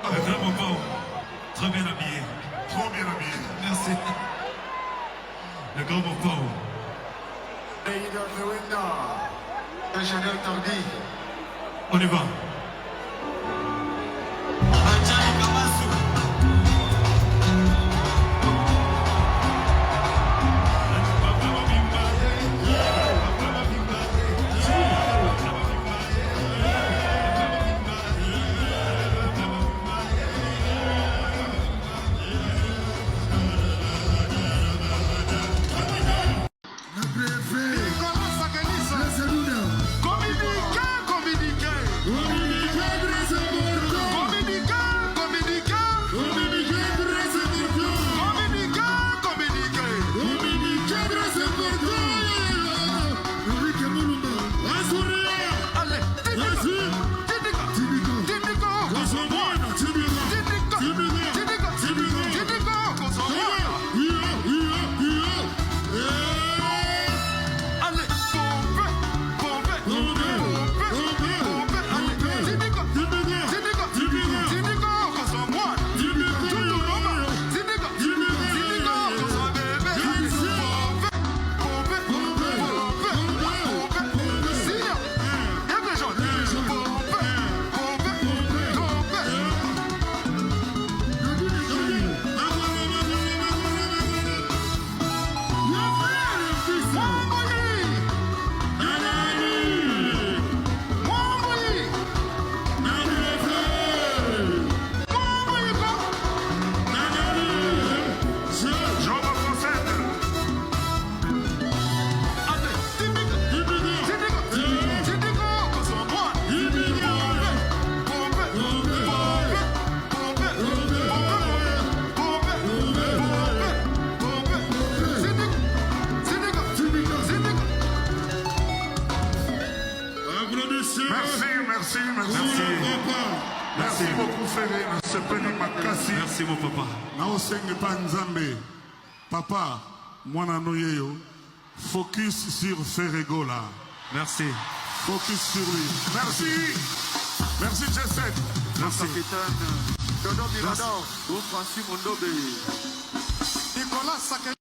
Le grand Bobo, trop bien habillé. Trop bien habillé. Merci. Le grand Bobo. Ingénieur Tardy. On y va. Merci beaucoup, frère. Merci, mon papa. Papa, moi, focus sur Ferrego là. Merci. Focus sur lui. Merci. Merci, Jesset. Merci. Capitaine Dodo Mirador, ou Francis Mondobe. Nicolas Sake.